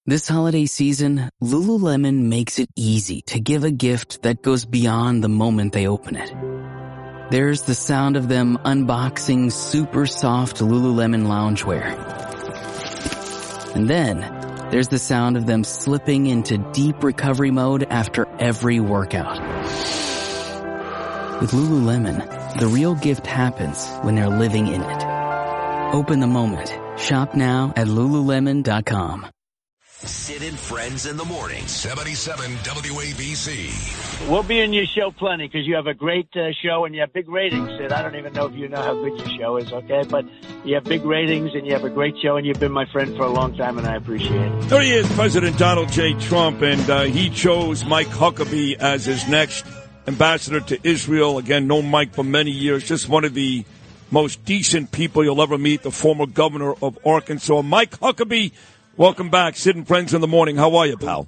This holiday season, Lululemon makes it easy to give a gift that goes beyond the moment they open it. There's the sound of them unboxing super soft Lululemon loungewear. And then, there's the sound of them slipping into deep recovery mode after every workout. With Lululemon, the real gift happens when they're living in it. Open the moment. Shop now at Lululemon.com. Sid and Friends in the Morning. 77 WABC. We'll be in your show plenty because you have a great show and you have big ratings, Sid. I don't even know if you know how good your show is, okay? But you have big ratings and you have a great show and you've been my friend for a long time and I appreciate it. There he is, President Donald J. Trump, and he chose Mike Huckabee as his next ambassador to Israel. Again, known Mike for many years, just one of the most decent people you'll ever meet, the former governor of Arkansas. Mike Huckabee, welcome back. Sid and Friends in the Morning. How are you, pal?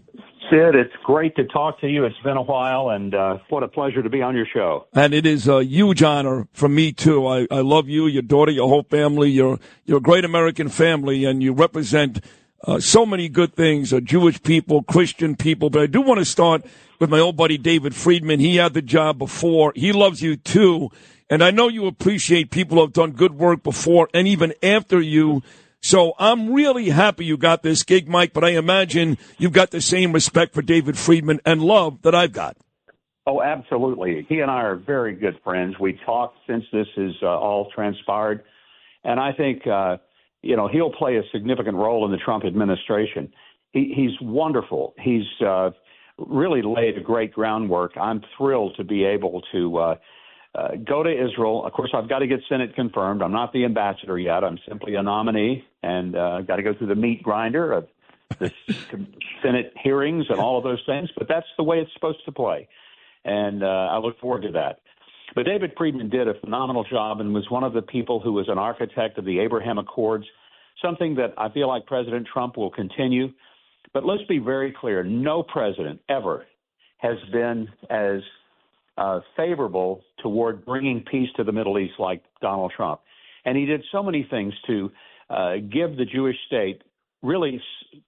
Sid, it's great to talk to you. It's been a while, and what a pleasure to be on your show. And it is a huge honor for me, too. I love you, your daughter, your whole family. You're a great American family, and you represent so many good things, Jewish people, Christian people. But I do want to start with my old buddy David Friedman. He had the job before. He loves you, too. And I know you appreciate people who have done good work before and even after you. So I'm really happy you got this gig, Mike, but I imagine you've got the same respect for David Friedman and love that I've got. Oh, absolutely. He and I are very good friends. We talked since this is all transpired. And I think, he'll play a significant role in the Trump administration. He's wonderful. He's really laid a great groundwork. I'm thrilled to be able to go to Israel. Of course, I've got to get Senate confirmed. I'm not the ambassador yet. I'm simply a nominee, and got to go through the meat grinder of the Senate hearings and all of those things. But that's the way it's supposed to play, and I look forward to that. But David Friedman did a phenomenal job and was one of the people who was an architect of the Abraham Accords, something that I feel like President Trump will continue. But let's be very clear. No president ever has been as favorable toward bringing peace to the Middle East like Donald Trump. And he did so many things to give the Jewish state really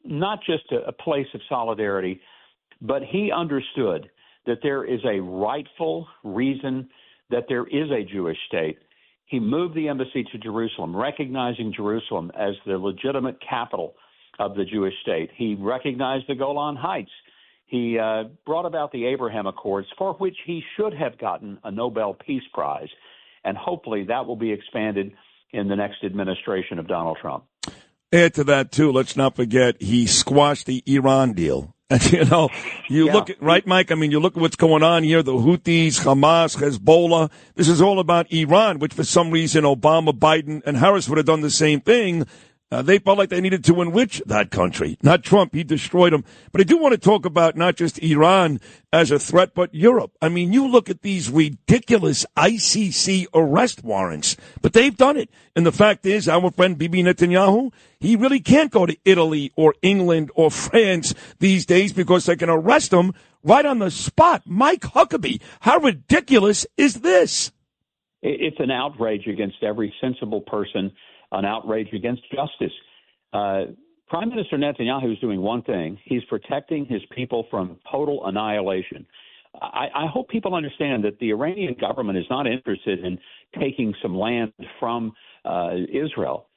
not just a place of solidarity, but he understood that there is a rightful reason that there is a Jewish state. He moved the embassy to Jerusalem, recognizing Jerusalem as the legitimate capital of the Jewish state. He recognized the Golan Heights. He brought about the Abraham Accords, for which he should have gotten a Nobel Peace Prize, and hopefully that will be expanded in the next administration of Donald Trump. Add to that, too, let's not forget, he squashed the Iran deal. And, look at, right, Mike? I mean, you look at what's going on here, the Houthis, Hamas, Hezbollah. This is all about Iran, which for some reason Obama, Biden, and Harris would have done the same thing. They felt like they needed to enrich that country. Not Trump. He destroyed them. But I do want to talk about not just Iran as a threat, but Europe. I mean, you look at these ridiculous ICC arrest warrants, but they've done it. And the fact is, our friend Bibi Netanyahu, he really can't go to Italy or England or France these days because they can arrest him right on the spot. Mike Huckabee, how ridiculous is this? It's an outrage against every sensible person, an outrage against justice. Prime Minister Netanyahu is doing one thing. He's protecting his people from total annihilation. I hope people understand that the Iranian government is not interested in taking some land from Israel.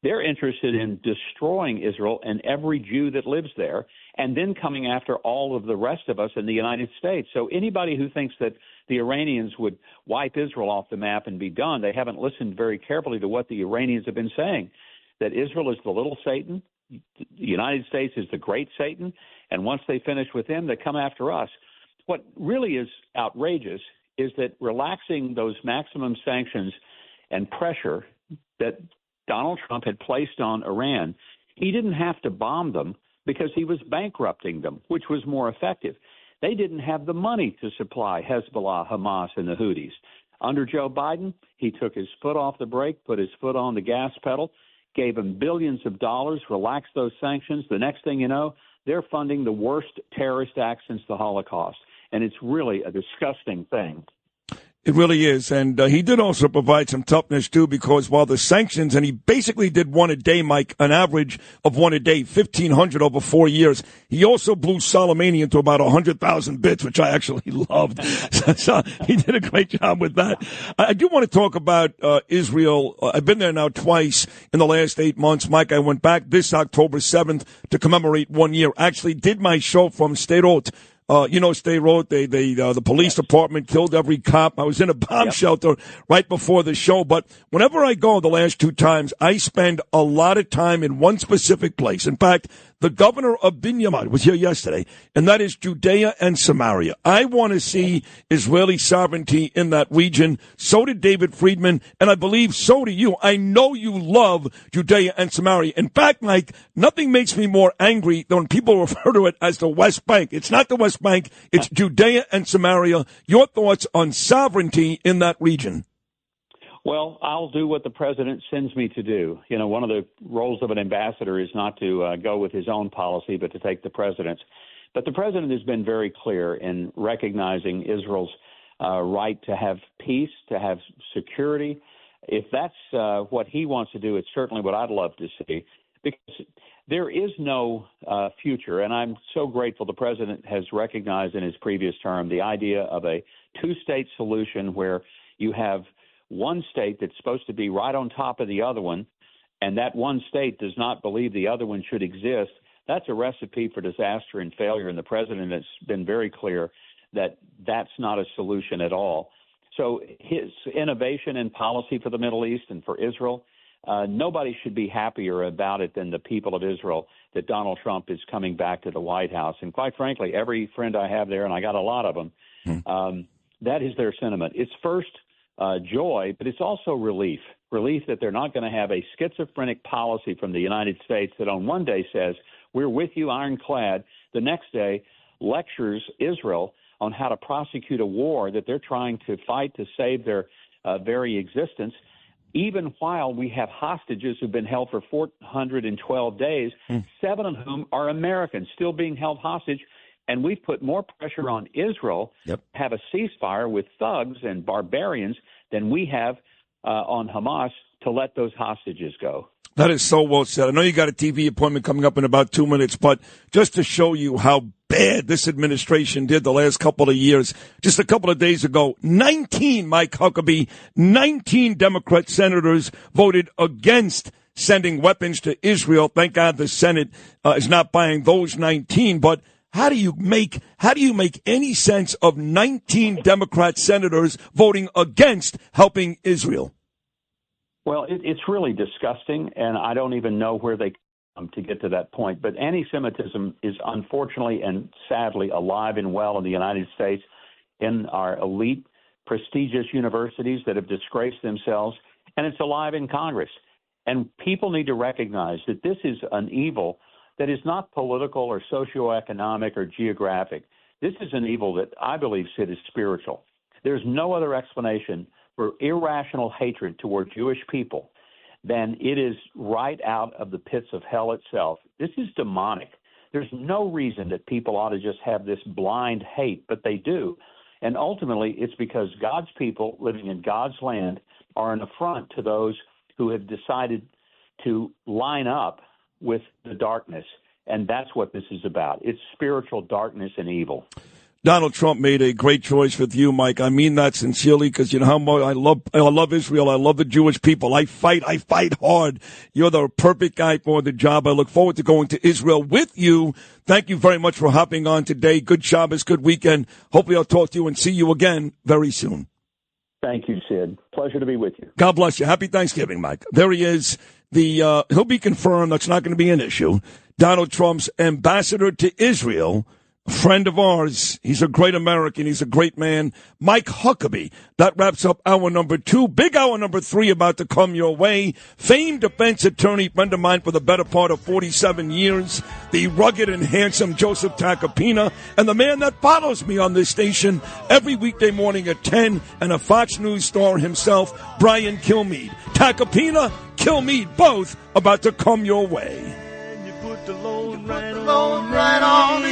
They're interested in destroying Israel and every Jew that lives there, and then coming after all of the rest of us in the United States. So anybody who thinks that the Iranians would wipe Israel off the map and be done, they haven't listened very carefully to what the Iranians have been saying, that Israel is the little Satan, the United States is the great Satan, and once they finish with him, they come after us. What really is outrageous is that relaxing those maximum sanctions and pressure that Donald Trump had placed on Iran, he didn't have to bomb them because he was bankrupting them, which was more effective. They didn't have the money to supply Hezbollah, Hamas, and the Houthis. Under Joe Biden, he took his foot off the brake, put his foot on the gas pedal, gave them billions of dollars, relaxed those sanctions. The next thing you know, they're funding the worst terrorist act since the Holocaust. And it's really a disgusting thing. It really is. And he did also provide some toughness, too, because while the sanctions, and he basically did one a day, Mike, an average of one a day, 1,500 over 4 years. He also blew Soleimani into about 100,000 bits, which I actually loved. So he did a great job with that. I do want to talk about Israel. I've been there now twice in the last 8 months. Mike, I went back this October 7th to commemorate 1 year. Actually did my show from Sderot. Sderot, the police department killed every cop. I was in a bomb shelter right before the show. But whenever I go the last 2 times, I spend a lot of time in one specific place. In fact, the governor of Binyamin was here yesterday, and that is Judea and Samaria. I want to see Israeli sovereignty in that region. So did David Friedman, and I believe so do you. I know you love Judea and Samaria. In fact, Mike, nothing makes me more angry than when people refer to it as the West Bank. It's not the West Bank. It's Judea and Samaria. Your thoughts on sovereignty in that region? Well, I'll do what the president sends me to do. You know, one of the roles of an ambassador is not to go with his own policy, but to take the president's. But the president has been very clear in recognizing Israel's right to have peace, to have security. If that's what he wants to do, it's certainly what I'd love to see, because there is no future. And I'm so grateful the president has recognized in his previous term the idea of a two-state solution where you have one state that's supposed to be right on top of the other one, and that one state does not believe the other one should exist. That's a recipe for disaster and failure, and the president has been very clear that that's not a solution at all. So his innovation in policy for the Middle East and for Israel, nobody should be happier about it than the people of Israel that Donald Trump is coming back to the White House. And quite frankly, every friend I have there, and I got a lot of them, that is their sentiment. It's first joy, but it's also relief that they're not going to have a schizophrenic policy from the United States that on one day says, we're with you ironclad, the next day lectures Israel on how to prosecute a war that they're trying to fight to save their very existence, even while we have hostages who've been held for 412 days, 7 of whom are Americans still being held hostage. And we've put more pressure on Israel to have a ceasefire with thugs and barbarians than we have on Hamas to let those hostages go. That is so well said. I know you got a TV appointment coming up in about 2 minutes, but just to show you how bad this administration did the last couple of years, just a couple of days ago, 19, Mike Huckabee, 19 Democrat senators voted against sending weapons to Israel. Thank God the Senate is not buying those 19, but how do you make any sense of 19 Democrat senators voting against helping Israel? Well, it's really disgusting, and I don't even know where they come to get to that point. But anti-Semitism is unfortunately and sadly alive and well in the United States, in our elite, prestigious universities that have disgraced themselves, and it's alive in Congress. And people need to recognize that this is an evil that is not political or socioeconomic or geographic. This is an evil that I believe, Sid, is spiritual. There's no other explanation for irrational hatred toward Jewish people than it is right out of the pits of hell itself. This is demonic. There's no reason that people ought to just have this blind hate, but they do. And ultimately, it's because God's people living in God's land are an affront to those who have decided to line up with the darkness. And that's what this is about. It's spiritual darkness and evil. Donald Trump made a great choice with you, Mike. I mean that sincerely, because you know how much I love Israel. I love the Jewish people. I fight hard. You're the perfect guy for the job. I look forward to going to Israel with you. Thank you very much for hopping on today. Good Shabbos, good weekend. Hopefully I'll talk to you and see you again very soon. Thank you, Sid. Pleasure to be with you. God bless you. Happy Thanksgiving, Mike. There he is. He'll be confirmed. That's not going to be an issue. Donald Trump's ambassador to Israel, a friend of ours. He's a great American. He's a great man. Mike Huckabee. That wraps up hour number 2. Big hour number 3 about to come your way. Famed defense attorney, friend of mine for the better part of 47 years. The rugged and handsome Joseph Tacopina. And the man that follows me on this station every weekday morning at 10. And a Fox News star himself, Brian Kilmeade. Tacopina, Kilmeade, both about to come your way. You put the load right on